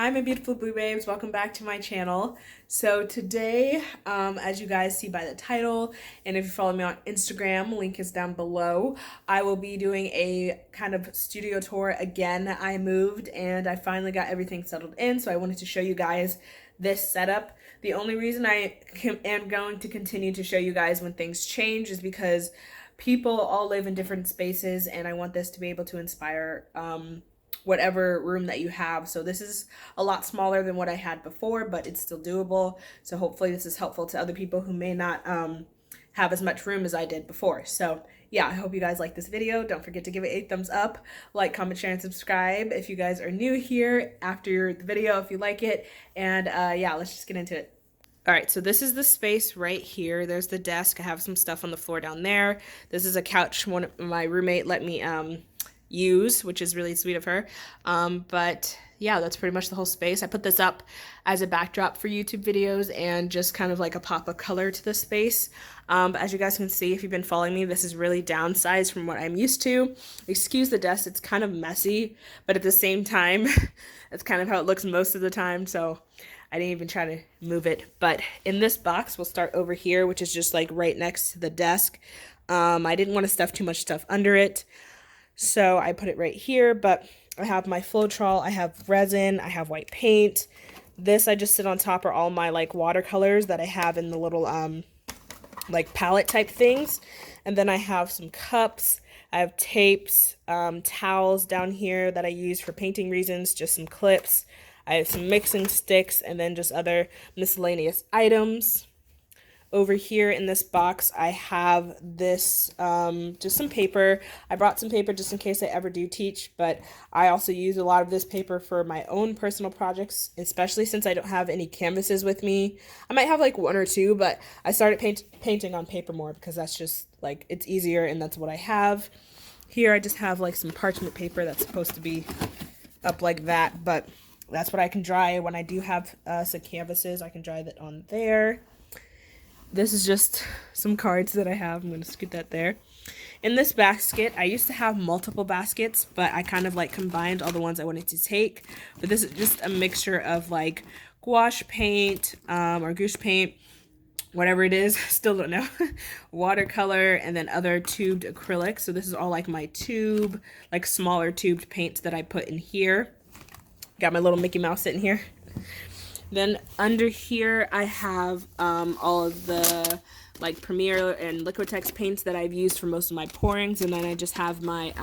Hi my beautiful blue babes, welcome back to my channel. So today, as you guys see by the title, and if you follow me on Instagram, link is down below, I will be doing a kind of studio tour again. I moved and I finally got everything settled in, so I wanted to show you guys this setup. The only reason I am going to continue to show you guys when things change is because people all live in different spaces and I want this to be able to inspire whatever room that you have. So this is a lot smaller than what I had before, but it's still doable. So hopefully this is helpful to other people who may not have as much room as I did before. So yeah, I hope you guys like this video. Don't forget to give it a thumbs up, like, comment, share, and subscribe if you guys are new here after the video, if you like it. And yeah, let's just get into it. All right, so this is the space right here. There's the desk. I have some stuff on the floor down there. This is a couch my roommate let me use, which is really sweet of her. But yeah, that's pretty much the whole space. I put this up as a backdrop for YouTube videos and just kind of like a pop of color to the space. But as you guys can see, if you've been following me, this is really downsized from what I'm used to. Excuse the desk, it's kind of messy, but at the same time, that's kind of how it looks most of the time. So I didn't even try to move it. But in this box, we'll start over here, which is just like right next to the desk. I didn't want to stuff too much stuff under it, so I put it right here. But I have my Floetrol, I have resin, I have white paint. This I just sit on top are all my like watercolors that I have in the little like palette type things. And then I have some cups, I have tapes, towels down here that I use for painting reasons, just some clips. I have some mixing sticks and then just other miscellaneous items. Over here in this box, I have this, just some paper. I brought some paper just in case I ever do teach, but I also use a lot of this paper for my own personal projects, especially since I don't have any canvases with me. I might have like one or two, but I started painting on paper more because that's just like, it's easier and that's what I have. Here I just have like some parchment paper that's supposed to be up like that, but that's what I can dry when I do have some canvases. I can dry that on there. This is just some cards that I have. I'm going to scoot that there. In this basket, I used to have multiple baskets, but I kind of like combined all the ones I wanted to take. But this is just a mixture of like gouache paint or gouache paint, whatever it is, still don't know, watercolor, and then other tubed acrylic. So this is all like my tube, like smaller tubed paints that I put in here. Got my little Mickey Mouse sitting here. Then under here I have all of the like Premier and Liquitex paints that I've used for most of my pourings, and then I just have my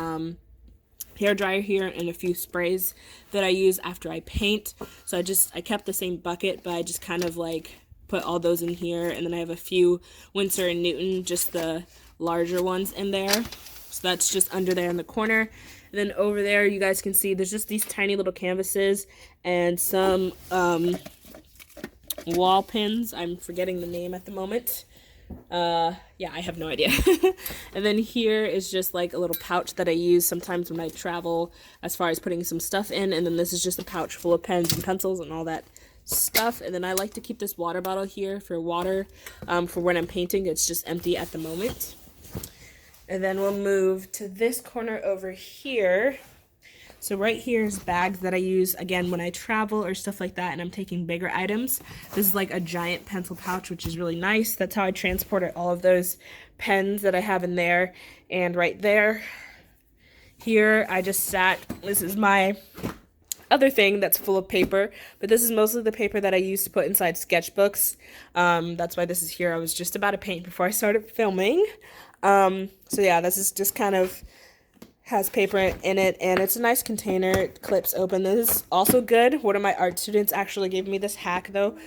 hair dryer here and a few sprays that I use after I paint. So I kept the same bucket, but I just kind of like put all those in here, and then I have a few Winsor and Newton, just the larger ones in there. So that's just under there in the corner. And then over there you guys can see there's just these tiny little canvases and some wall pins. I'm forgetting the name at the moment. Yeah, I have no idea. And then here is just like a little pouch that I use sometimes when I travel as far as putting some stuff in. And then this is just a pouch full of pens and pencils and all that stuff. And then I like to keep this water bottle here for water for when I'm painting. It's just empty at the moment. And then we'll move to this corner over here. So right here is bags that I use, again, when I travel or stuff like that and I'm taking bigger items. This is like a giant pencil pouch, which is really nice. That's how I transported all of those pens that I have in there. And right there, here, I just sat. This is my other thing that's full of paper, but this is mostly the paper that I use to put inside sketchbooks. That's why this is here. I was just about to paint before I started filming. So yeah, this is just kind of has paper in it, and it's a nice container. It clips open. This is also good. One of my art students actually gave me this hack though,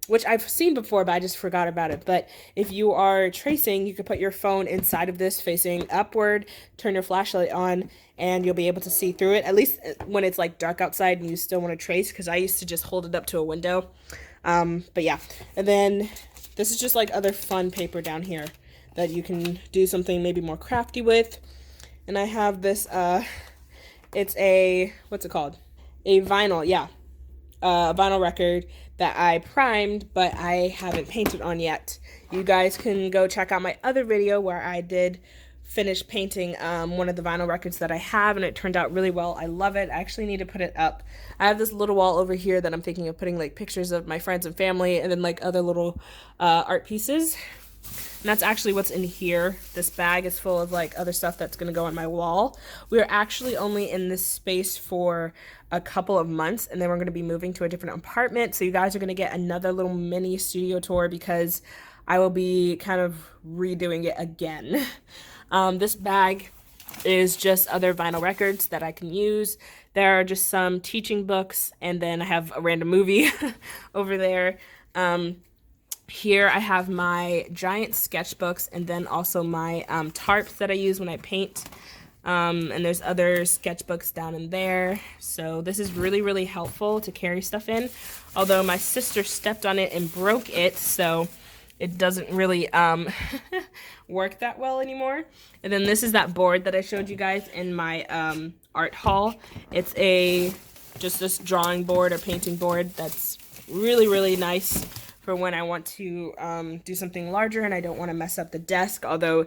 which I've seen before, but I just forgot about it. But if you are tracing, you can put your phone inside of this facing upward, turn your flashlight on, and you'll be able to see through it, at least when it's like dark outside and you still want to trace, because I used to just hold it up to a window. But yeah, and then this is just like other fun paper down here that you can do something maybe more crafty with. And I have this, it's a, what's it called? A vinyl, yeah. A vinyl record that I primed, but I haven't painted on yet. You guys can go check out my other video where I did finished painting one of the vinyl records that I have, and it turned out really well. I love it. I actually need to put it up. I have this little wall over here that I'm thinking of putting like pictures of my friends and family, and then like other little art pieces. And that's actually what's in here. This bag is full of like other stuff that's going to go on my wall. We're actually only in this space for a couple of months, and then we're going to be moving to a different apartment. So you guys are going to get another little mini studio tour because I will be kind of redoing it again. This bag is just other vinyl records that I can use. There are just some teaching books, and then I have a random movie over there. Here I have my giant sketchbooks, and then also my tarps that I use when I paint. And there's other sketchbooks down in there. So this is really, really helpful to carry stuff in. Although my sister stepped on it and broke it, so it doesn't really work that well anymore. And then this is that board that I showed you guys in my art haul. It's just this drawing board or painting board that's really, really nice for when I want to do something larger and I don't want to mess up the desk, although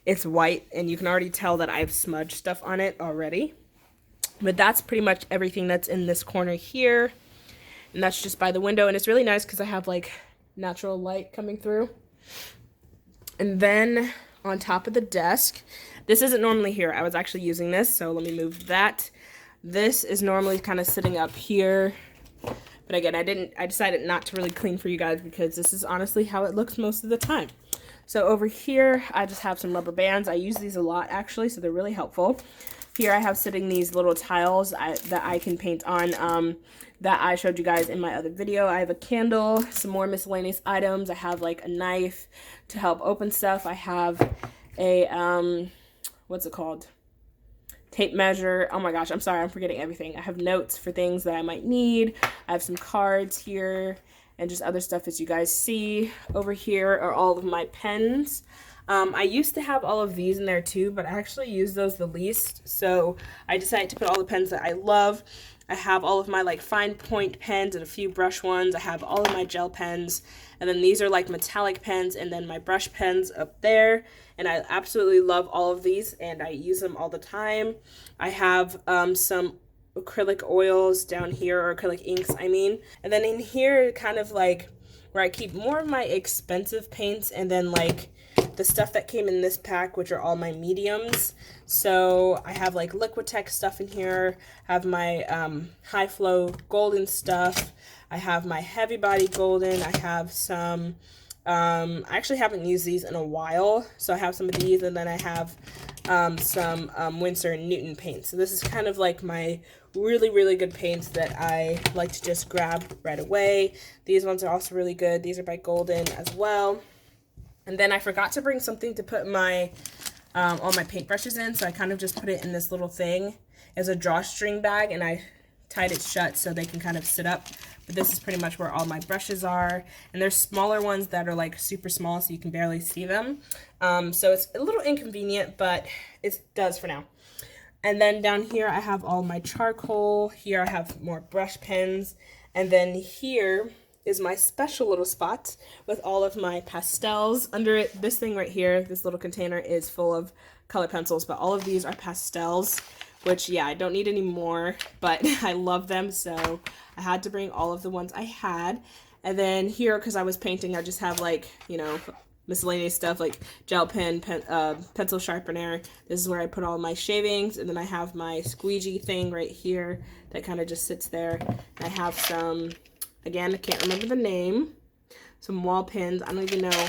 it's white and you can already tell that I've smudged stuff on it already. But that's pretty much everything that's in this corner here. And that's just by the window, and it's really nice because I have like natural light coming through. And then on top of the desk, this isn't normally here. I was actually using this, so let me move that. This is normally kind of sitting up here. But again, I decided not to really clean for you guys because this is honestly how it looks most of the time. So over here, I just have some rubber bands. I use these a lot actually, so they're really helpful. Here I have sitting these little tiles that I can paint on that I showed you guys in my other video. I have a candle, some more miscellaneous items. I have like a knife to help open stuff. I have a, what's it called? Tape measure. Oh my gosh, I'm sorry, I'm forgetting everything. I have notes for things that I might need. I have some cards here and just other stuff as you guys see. Over here are all of my pens. I used to have all of these in there too, but I actually use those the least. So I decided to put all the pens that I love. I have all of my like fine point pens and a few brush ones. I have all of my gel pens. And then these are like metallic pens, and then my brush pens up there. And I absolutely love all of these, and I use them all the time. I have some acrylic oils down here, or acrylic inks, I mean. And then in here, kind of like where I keep more of my expensive paints, and then like the stuff that came in this pack, which are all my mediums. So I have like Liquitex stuff in here. I have my high flow golden stuff. I have my heavy body golden. I have some, I actually haven't used these in a while. So I have some of these, and then I have some Winsor and Newton paints. So this is kind of like my really, really good paints that I like to just grab right away. These ones are also really good. These are by Golden as well. And then I forgot to bring something to put my all my paintbrushes in, so I kind of just put it in this little thing as a drawstring bag, and I tied it shut so they can kind of sit up. But this is pretty much where all my brushes are, and there's smaller ones that are like super small so you can barely see them. So it's a little inconvenient, but it does for now. And then down here I have all my charcoal. Here I have more brush pens, and then here is my special little spot with all of my pastels. Under it, this thing right here, this little container is full of color pencils, but all of these are pastels, which, yeah, I don't need any more, but I love them, so I had to bring all of the ones I had. And then here, because I was painting, I just have like, you know, miscellaneous stuff like gel pen, pencil sharpener. This is where I put all my shavings, and then I have my squeegee thing right here that kind of just sits there. And I have some, again, I can't remember the name, some wall pins. I don't even know.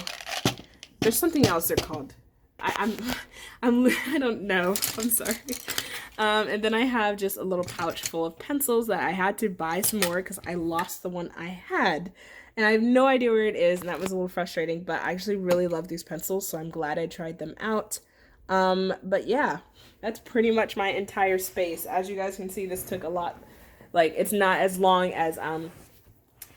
There's something else they're called. I don't know. I'm sorry. And then I have just a little pouch full of pencils that I had to buy some more because I lost the one I had. And I have no idea where it is, and that was a little frustrating, but I actually really love these pencils, so I'm glad I tried them out. But yeah, that's pretty much my entire space. As you guys can see, this took a lot. Like, it's not as long as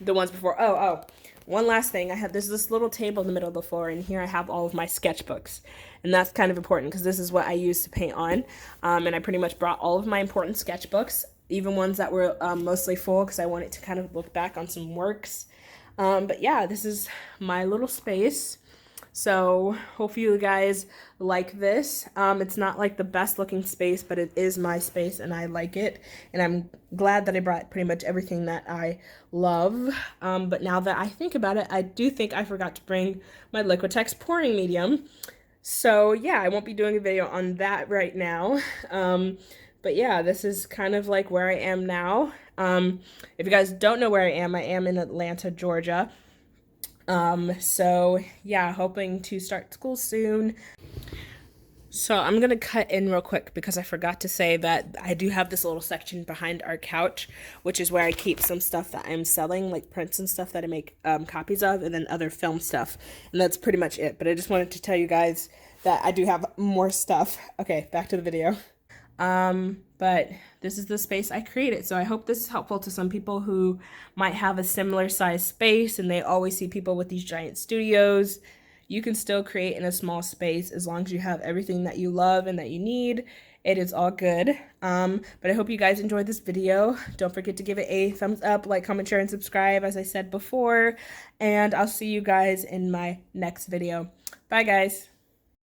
the ones before. Oh, one last thing. I have this little table in the middle of the floor, and here I have all of my sketchbooks. And that's kind of important because this is what I use to paint on. And I pretty much brought all of my important sketchbooks, even ones that were mostly full because I wanted to kind of look back on some works. But yeah, this is my little space. So hopefully you guys like this. It's not like the best looking space, but it is my space and I like it. And I'm glad that I brought pretty much everything that I love. But now that I think about it, I do think I forgot to bring my Liquitex pouring medium. So yeah, I won't be doing a video on that right now. But yeah, this is kind of like where I am now. If you guys don't know where I am in Atlanta, Georgia. So yeah, hoping to start school soon. So I'm gonna cut in real quick because I forgot to say that I do have this little section behind our couch, which is where I keep some stuff that I'm selling, like prints and stuff that I make copies of, and then other film stuff. And that's pretty much it. But I just wanted to tell you guys that I do have more stuff. Okay, back to the video. But this is the space I created. So I hope this is helpful to some people who might have a similar size space and they always see people with these giant studios. You can still create in a small space as long as you have everything that you love and that you need. It is all good. But I hope you guys enjoyed this video. Don't forget to give it a thumbs up, like, comment, share, and subscribe, as I said before. And I'll see you guys in my next video. Bye, guys.